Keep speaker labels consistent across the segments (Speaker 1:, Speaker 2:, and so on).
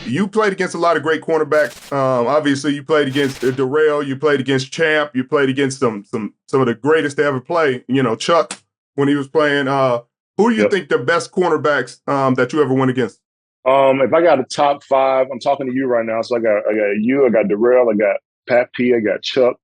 Speaker 1: you played against a lot of great cornerbacks. Obviously, you played against Darrell. You played against Champ. You played against some of the greatest to ever play. Chuck when he was playing. Who do you think the best cornerbacks that you ever went against?
Speaker 2: If I got a top 5, I'm talking to you right now. So I got you, I got Darrell, I got Pat P, I got Chuck.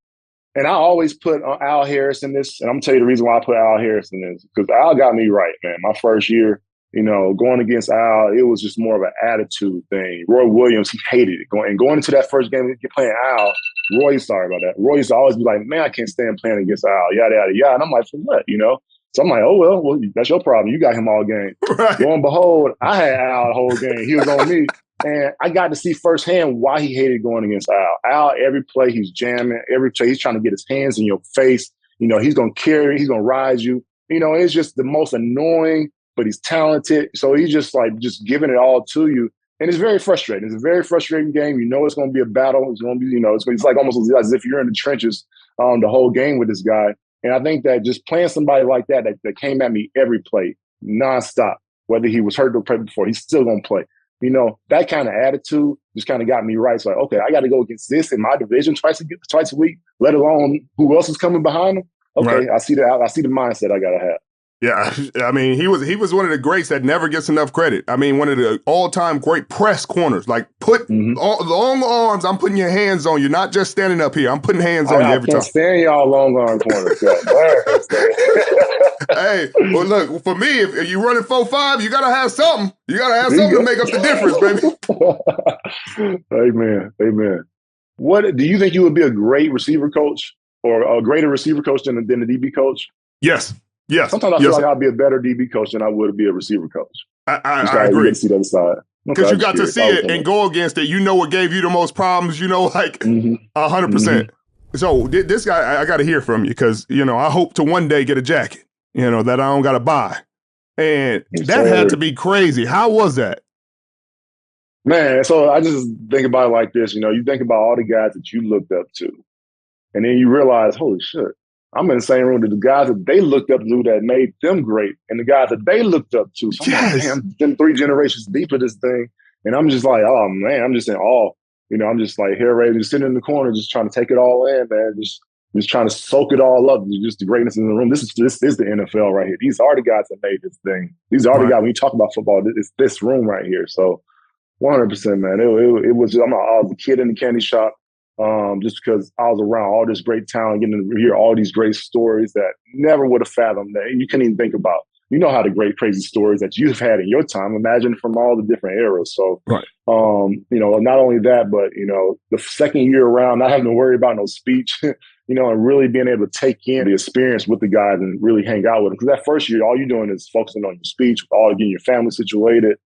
Speaker 2: And I always put Al Harris in this. And I'm going to tell you the reason why I put Al Harris in this. Because Al got me right, man. My first year, going against Al, it was just more of an attitude thing. Roy Williams, he hated it. Going into that first game, you're playing Al. Roy, sorry about that. Roy used to always be like, man, I can't stand playing against Al, yada, yada, yada. And I'm like, for what, So I'm like, oh, well, that's your problem. You got him all game.
Speaker 1: Right.
Speaker 2: Lo and behold, I had Al the whole game. He was on me. And I got to see firsthand why he hated going against Al. Al, every play, he's jamming. Every play, he's trying to get his hands in your face. He's going to carry, he's going to rise you. It's just the most annoying, but he's talented. So he's just giving it all to you. And it's very frustrating. It's a very frustrating game. It's going to be a battle. It's going to be, it's like almost as if you're in the trenches the whole game with this guy. And I think that just playing somebody like that came at me every play, nonstop, whether he was hurt or played before, he's still going to play. That kind of attitude just kind of got me right. So, okay, I got to go against this in my division twice a week, let alone who else is coming behind him. Okay, right. I see the mindset I got to have.
Speaker 1: Yeah, I mean, he was one of the greats that never gets enough credit. I mean, one of the all-time great press corners. Like, put long arms, I'm putting your hands on you, not just standing up here. I'm putting hands on you every time.
Speaker 2: I can't stand y'all long arm corners.
Speaker 1: Hey, well, look, for me, if you're running 4.5, you got to have something. You got to have something to make up the difference, baby.
Speaker 2: Amen. What do you think you would be a great receiver coach or a greater receiver coach than a DB coach?
Speaker 1: Yes.
Speaker 2: Sometimes I feel like I'll be a better DB coach than I would be a receiver coach.
Speaker 1: I agree.
Speaker 2: To see the other side.
Speaker 1: Because you got to see it and go against it. What gave you the most problems, 100%. So this guy, I got to hear from you because, I hope to one day get a jacket, that I don't got to buy. And that had to be crazy. How was that?
Speaker 2: Man, so I just think about it like this. You think about all the guys that you looked up to. And then you realize, holy shit, I'm in the same room with the guys that they looked up to that made them great and the guys that they looked up to. So I'm like, man, I'm been 3 generations deep of this thing. And I'm just like, oh, man, I'm just in awe. I'm just like hair raising, just sitting in the corner, just trying to take it all in, man. Just trying to soak it all up. Just the greatness in the room. This is the NFL right here. These are the guys that made this thing. These are the guys, when you talk about football, it's this room right here. So 100%, man. It was, I was a kid in the candy shop. Just because I was around all this great talent, getting to hear all these great stories that never would have fathomed that you couldn't even think about. How the great crazy stories that you've had in your time, imagine from all the different eras. So,
Speaker 1: right.
Speaker 2: Not only that, but, the second year around, not having to worry about no speech, and really being able to take in the experience with the guys and really hang out with them. Because that first year, all you're doing is focusing on your speech, all getting your family situated.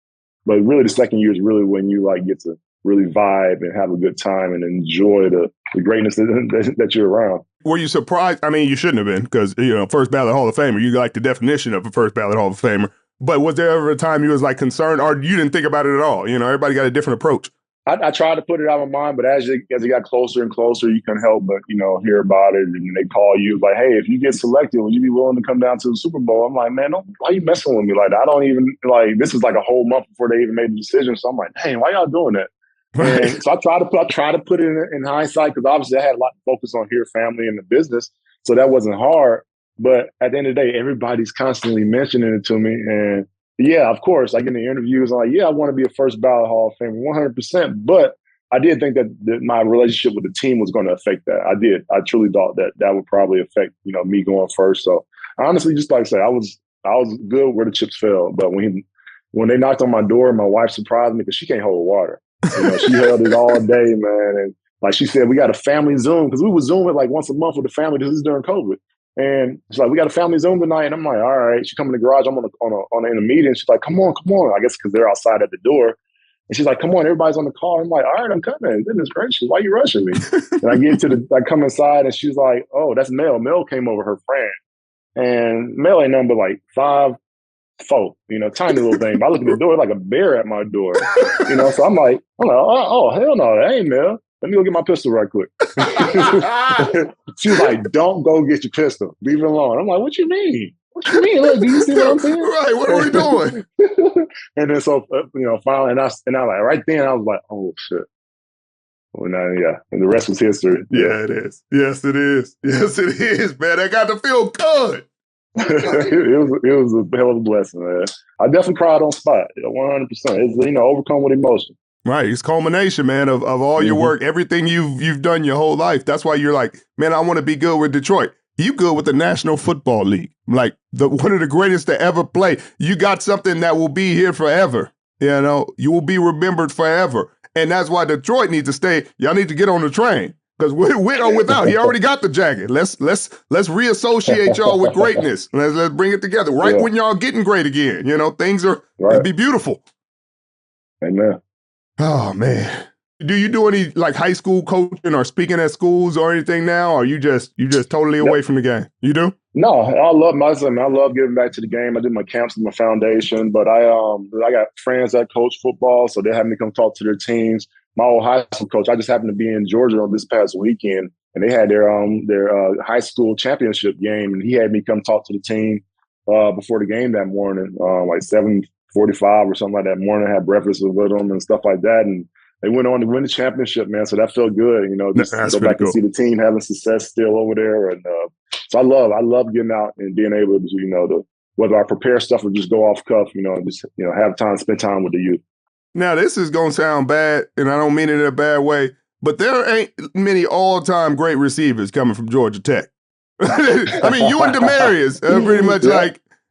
Speaker 2: But really the second year is really when you get to really vibe and have a good time and enjoy the greatness that you're around.
Speaker 1: Were you surprised? I mean, you shouldn't have been because, first ballot Hall of Famer, you like the definition of a first ballot Hall of Famer. But was there ever a time you was concerned or you didn't think about it at all? Everybody got a different approach.
Speaker 2: I tried to put it out of my mind, but as it got closer and closer, you couldn't help but, hear about it. And they call you like, hey, if you get selected, would you be willing to come down to the Super Bowl? I'm like, man, why are you messing with me? I don't even, this is a whole month before they even made the decision. So I'm like, dang, why y'all doing that? Right. And so I try to put it in hindsight because obviously I had a lot to focus on here, family and the business. So that wasn't hard. But at the end of the day, everybody's constantly mentioning it to me. And yeah, of course, I get in the interviews. I'm like, yeah, I want to be a first ballot Hall of Famer, 100%. But I did think that my relationship with the team was going to affect that. I did. I truly thought that would probably affect, me going first. So honestly, just like I said, I was good where the chips fell. But when they knocked on my door, my wife surprised me because she can't hold water. She held it all day, man. And she said, we got a family Zoom because we would Zoom it once a month with the family. This is during COVID. And she's like, we got a family Zoom tonight. And I'm like, all right. She come in the garage. I'm in a meeting. She's like, come on. I guess because they're outside at the door. And she's like, come on, everybody's on the call. I'm like, all right, I'm coming. Goodness gracious, why are you rushing me? And I come inside and she's like, oh, that's Mel. Mel came over, her friend. And Mel ain't nothing but 5'4", tiny little thing. But I look at the door like a bear at my door. So I'm like, oh, hell no, that ain't Mel. Let me go get my pistol right quick. She was like, don't go get your pistol. Leave it alone. I'm like, what you mean? what you mean? Look, do you see what I'm saying?
Speaker 1: Right, what are we doing?
Speaker 2: And then so, finally, and I like, right then, I was like, oh, shit. Well, now, and the rest was history.
Speaker 1: Yeah, it is. Yes, it is. Yes, it is, man. I got to feel good.
Speaker 2: it was a hell of a blessing, man. I definitely cried on spot, 100%. It's, overcome with emotion.
Speaker 1: Right, it's culmination, man, of all your work, everything you've done your whole life. That's why you're like, man, I want to be good with Detroit. You good with the National Football League, like one of the greatest to ever play. You got something that will be here forever. You will be remembered forever, and that's why Detroit needs to stay. Y'all need to get on the train because with or without, he already got the jacket. Let's reassociate y'all with greatness. Let's bring it together when y'all getting great again. Things are it'll be beautiful.
Speaker 2: Amen.
Speaker 1: Oh man. Do you do any like high school coaching or speaking at schools or anything now? Or you just totally away from the game? You do?
Speaker 2: No, I love giving back to the game. I did my camps with my foundation, but I got friends that coach football, so they have me come talk to their teams. My old high school coach, I just happened to be in Georgia on this past weekend, and they had their high school championship game, and he had me come talk to the team before the game that morning, like 7:45 or something like that morning. I had breakfast with them and stuff like that, and they went on to win the championship, man. So that felt good, just go back and see the team having success still over there. And so I love getting out and being able to, whether I prepare stuff or just go off cuff, and just, have time, spend time with the youth.
Speaker 1: Now, this is going to sound bad, and I don't mean it in a bad way, but there ain't many all-time great receivers coming from Georgia Tech. I mean, you and Demarius are pretty much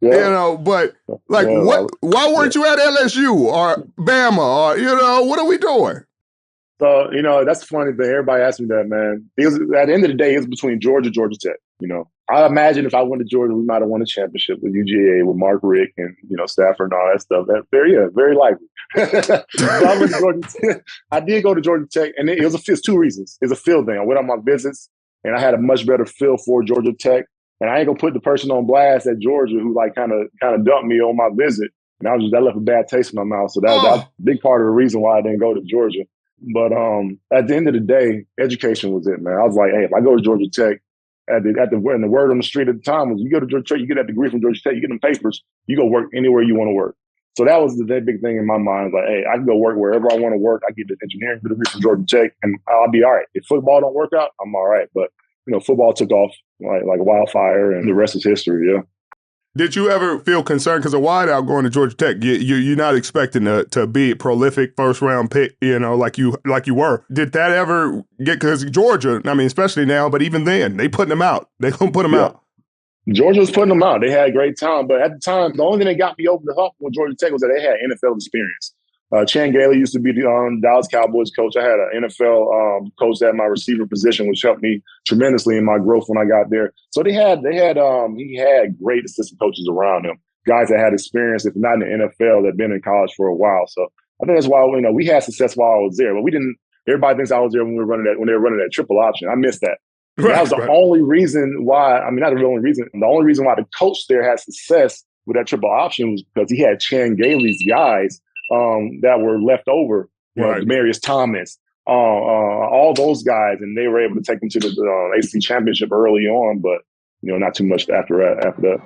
Speaker 1: but like why weren't you at LSU or Bama or, what are we doing?
Speaker 2: So, that's the funny thing. Everybody asks me that, man. At the end of the day, it was between Georgia Tech. I imagine if I went to Georgia, we might have won a championship with UGA, with Mark Richt and, Stafford and all that stuff. Very likely. So I went to Georgia Tech. I did go to Georgia Tech, and it's two reasons. It's a feel thing. I went on my visits, and I had a much better feel for Georgia Tech. And I ain't gonna put the person on blast at Georgia who like kind of dumped me on my visit. And that left a bad taste in my mouth. So that's a big part of the reason why I didn't go to Georgia. But at the end of the day, education was it, man. I was like, hey, if I go to Georgia Tech, and the word on the street at the time was, you go to Georgia Tech, you get that degree from Georgia Tech, you get them papers, you go work anywhere you want to work. So that was the big thing in my mind. Like, hey, I can go work wherever I want to work. I get the engineering degree from Georgia Tech, and I'll be all right. If football don't work out, I'm all right. But football took off like wildfire, and the rest is history. Yeah.
Speaker 1: Did you ever feel concerned because a wideout going to Georgia Tech? You're not expecting to be a prolific first round pick, like you were. Did that ever get, because Georgia? I mean, especially now, but even then, they putting them out. They gonna put them out.
Speaker 2: Georgia was putting them out. They had great talent, but at the time, the only thing that got me over the hump with Georgia Tech was that they had NFL experience. Chan Gailey used to be the Dallas Cowboys coach. I had an NFL coach at my receiver position, which helped me tremendously in my growth when I got there. So he had great assistant coaches around him, guys that had experience, if not in the NFL, that had been in college for a while. So I think that's why we had success while I was there, but we didn't. Everybody thinks I was there when they were running that triple option. I missed that. Right, that was the only reason why. I mean, not the only reason. The only reason why the coach there had success with that triple option was because he had Chan Gailey's guys that were left over, Demarius Thomas, all those guys, and they were able to take them to the AC championship early on, but not too much after that.